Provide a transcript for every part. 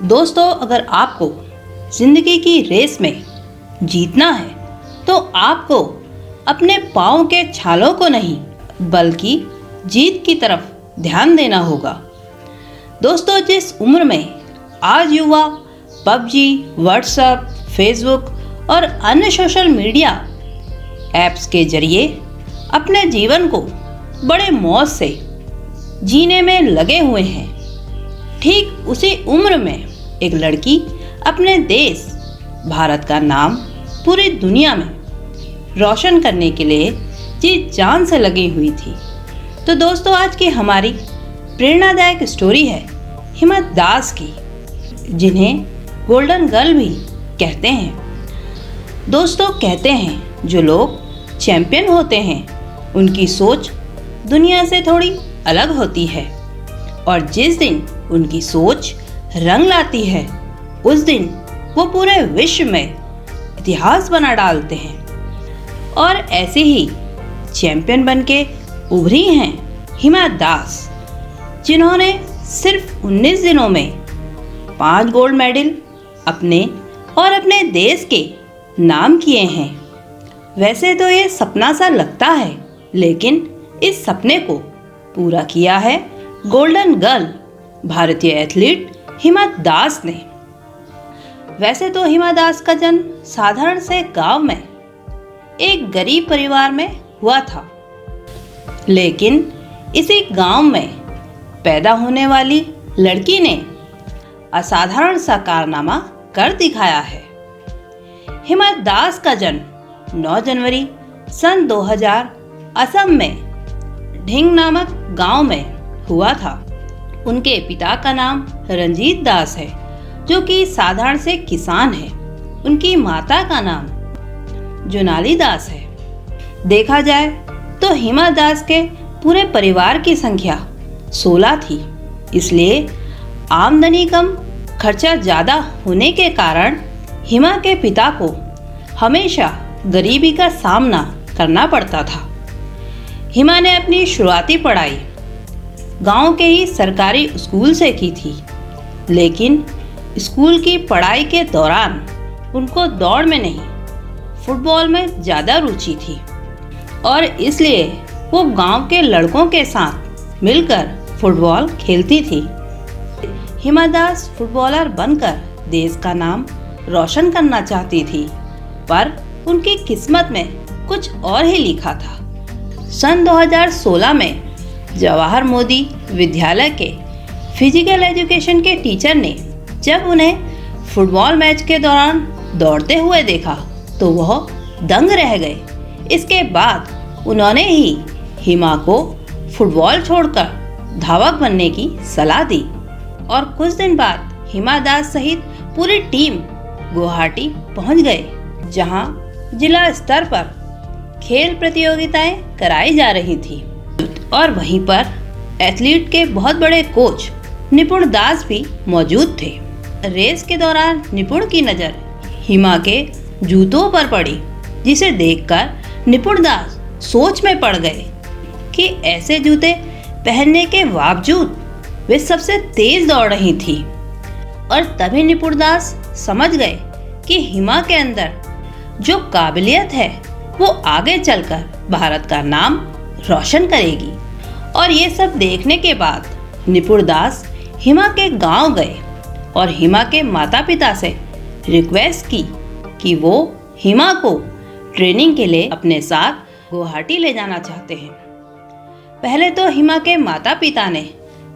दोस्तों, अगर आपको जिंदगी की रेस में जीतना है तो आपको अपने पाँव के छालों को नहीं बल्कि जीत की तरफ ध्यान देना होगा। दोस्तों, जिस उम्र में आज युवा पबजी, व्हाट्सएप, फेसबुक और अन्य सोशल मीडिया ऐप्स के जरिए अपने जीवन को बड़े मौज से जीने में लगे हुए हैं, ठीक उसी उम्र में एक लड़की अपने देश भारत का नाम पूरी दुनिया में रोशन करने के लिए जी जान से लगी हुई थी। तो दोस्तों, आज की हमारी प्रेरणादायक स्टोरी है हिमा दास की, जिन्हें गोल्डन गर्ल भी कहते हैं। दोस्तों, कहते हैं जो लोग चैंपियन होते हैं उनकी सोच दुनिया से थोड़ी अलग होती है, और जिस दिन उनकी सोच रंग लाती है उस दिन वो पूरे विश्व में इतिहास बना डालते हैं। और ऐसे ही चैंपियन बनके उभरी हैं हिमा दास, जिन्होंने सिर्फ 19 दिनों में 5 गोल्ड मेडल अपने और अपने देश के नाम किए हैं। वैसे तो ये सपना सा लगता है, लेकिन इस सपने को पूरा किया है गोल्डन गर्ल भारतीय एथलीट हिमा दास ने। वैसे तो हिमा दास का जन्म साधारण से गांव में एक गरीब परिवार में हुआ था, लेकिन इसी गांव में पैदा होने वाली लड़की ने असाधारण सा कारनामा कर दिखाया है। हिमा दास का जन्म 9 जनवरी सन 2000 असम में ढिंग नामक गांव में हुआ था। उनके पिता का नाम रंजीत दास है, जो कि साधारण से किसान है। उनकी माता का नाम जुनाली दास है। देखा जाए तो हिमा दास के पूरे परिवार की संख्या 16 थी, इसलिए आमदनी कम, खर्चा ज़्यादा होने के कारण हिमा के पिता को हमेशा गरीबी का सामना करना पड़ता था। हिमा ने अपनी शुरुआती पढ़ाई गांव के ही सरकारी स्कूल से की थी, लेकिन स्कूल की पढ़ाई के दौरान उनको दौड़ में नहीं, फुटबॉल में ज़्यादा रुचि थी, और इसलिए वो गांव के लड़कों के साथ मिलकर फुटबॉल खेलती थी। हिमा दास फुटबॉलर बनकर देश का नाम रोशन करना चाहती थी, पर उनकी किस्मत में कुछ और ही लिखा था। सन 2016 में जवाहर मोदी विद्यालय के फिजिकल एजुकेशन के टीचर ने जब उन्हें फुटबॉल मैच के दौरान दौड़ते हुए देखा तो वह दंग रह गए। इसके बाद उन्होंने ही हिमा को फुटबॉल छोड़कर धावक बनने की सलाह दी, और कुछ दिन बाद हिमा दास सहित पूरी टीम गुवाहाटी पहुंच गए, जहां जिला स्तर पर खेल प्रतियोगिताएं कराई जा रही थी, और वहीं पर एथलीट के बहुत बड़े कोच निपुण दास भी मौजूद थे। रेस के दौरान निपुण की नज़र हिमा के जूतों पर पड़ी, जिसे देखकर निपुण दास सोच में पड़ गए कि ऐसे जूते पहनने के बावजूद वे सबसे तेज दौड़ रही थी। और तभी निपुण दास समझ गए कि हिमा के अंदर जो काबिलियत है वो आगे चलकर भारत का नाम रोशन करेगी। और ये सब देखने के बाद निपुण दास हिमा के गांव गए और हिमा के माता पिता से रिक्वेस्ट की कि वो हिमा को ट्रेनिंग के लिए अपने साथ गुवाहाटी ले जाना चाहते हैं। पहले तो हिमा के माता पिता ने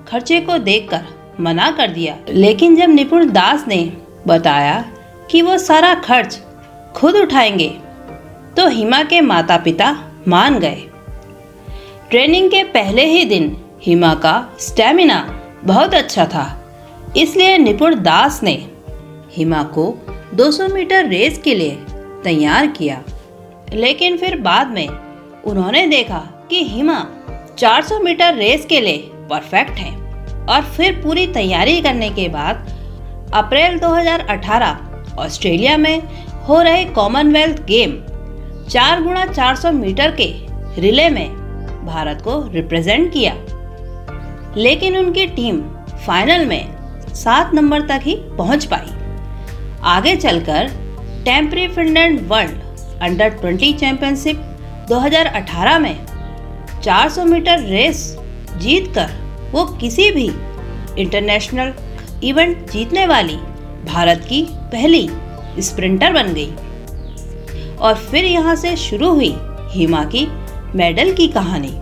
खर्चे को देखकर मना कर दिया, लेकिन जब निपुण दास ने बताया कि वो सारा खर्च खुद उठाएंगे तो हिमा के माता पिता मान गए। ट्रेनिंग के पहले ही दिन हिमा का स्टैमिना बहुत अच्छा था, इसलिए निपुण दास ने हिमा को 200 मीटर रेस के लिए तैयार किया। लेकिन फिर बाद में उन्होंने देखा कि हिमा 400 मीटर रेस के लिए परफेक्ट है, और फिर पूरी तैयारी करने के बाद अप्रैल 2018 ऑस्ट्रेलिया में हो रहे कॉमनवेल्थ गेम 4x400 मीटर के रिले में भारत को रिप्रेजेंट किया। लेकिन उनकी टीम फाइनल में 7 नंबर तक ही पहुंच पाई। आगे चलकर temporary Finland world under 20 championship 2018 में 400 मीटर रेस जीतकर वो किसी भी इंटरनेशनल इवेंट जीतने वाली भारत की पहली स्प्रिंटर बन गई। और फिर यहाँ से शुरू हुई हिमा की मेडल की कहानी।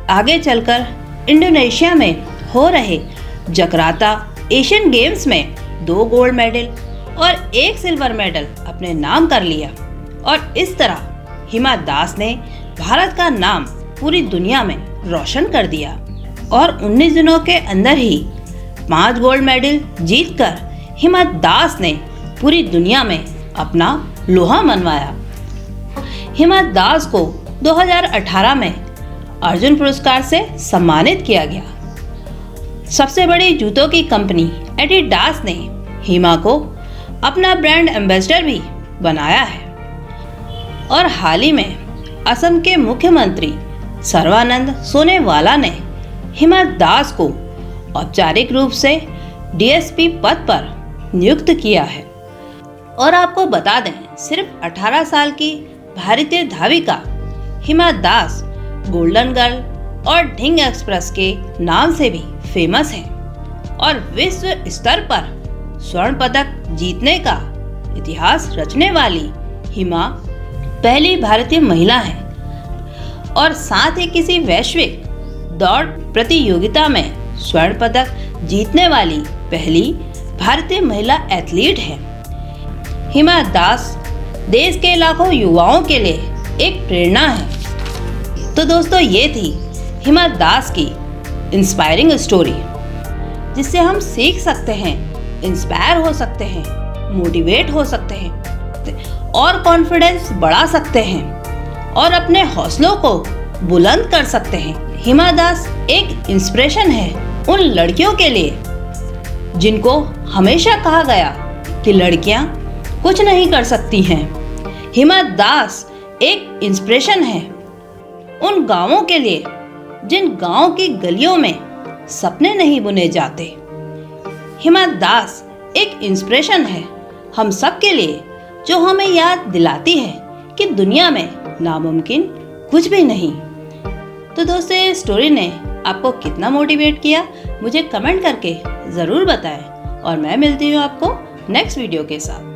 आगे चलकर इंडोनेशिया में हो रहे जकार्ता एशियन गेम्स में 2 गोल्ड मेडल और 1 सिल्वर मेडल अपने नाम कर लिया। और इस तरह हिमा दास ने भारत का नाम पूरी दुनिया में रोशन कर दिया और 19 दिनों के अंदर ही 5 गोल्ड मेडल जीतकर हिमा दास ने पूरी दुनिया में अपना लोहा मनवाया। हिमा दास को 2018 में अर्जुन पुरस्कार से सम्मानित किया गया। सबसे बड़ी जूतों की कंपनी एडिडास ने हिमा को अपना ब्रांड एम्बेसडर भी बनाया है। और हाल ही में असम के मुख्यमंत्री सर्बानंद सोनोवाल ने हिमा दास को औपचारिक रूप से डीएसपी पद पर नियुक्त किया है। और आपको बता दें, सिर्फ 18 साल की भारतीय धाविका हिमा दास गोल्डन गर्ल और ढिंग एक्सप्रेस के नाम से भी फेमस है और विश्व स्तर पर स्वर्ण पदक जीतने का इतिहास रचने वाली हिमा पहली भारतीय महिला है और साथ ही किसी वैश्विक दौड़ प्रतियोगिता में स्वर्ण पदक जीतने वाली पहली भारतीय महिला एथलीट है। हिमा दास देश के लाखों युवाओं के लिए एक प्रेरणा है। तो दोस्तों, ये थी हिमा दास की इंस्पायरिंग स्टोरी, जिससे हम सीख सकते हैं, इंस्पायर हो सकते हैं, मोटिवेट हो सकते हैं और कॉन्फिडेंस बढ़ा सकते हैं और अपने हौसलों को बुलंद कर सकते हैं। हिमा दास एक इंस्पिरेशन है उन लड़कियों के लिए जिनको हमेशा कहा गया कि लड़कियां कुछ नहीं कर सकती हैं। हिमा दास एक इंस्पिरेशन है उन गांवों के लिए जिन गांव की गलियों में सपने नहीं बुने जाते। हिमा दास एक इंस्पिरेशन है हम सब के लिए, जो हमें याद दिलाती है कि दुनिया में नामुमकिन कुछ भी नहीं। तो दोस्तों, ये स्टोरी ने आपको कितना मोटिवेट किया मुझे कमेंट करके ज़रूर बताएं और मैं मिलती हूँ आपको नेक्स्ट वीडियो के साथ।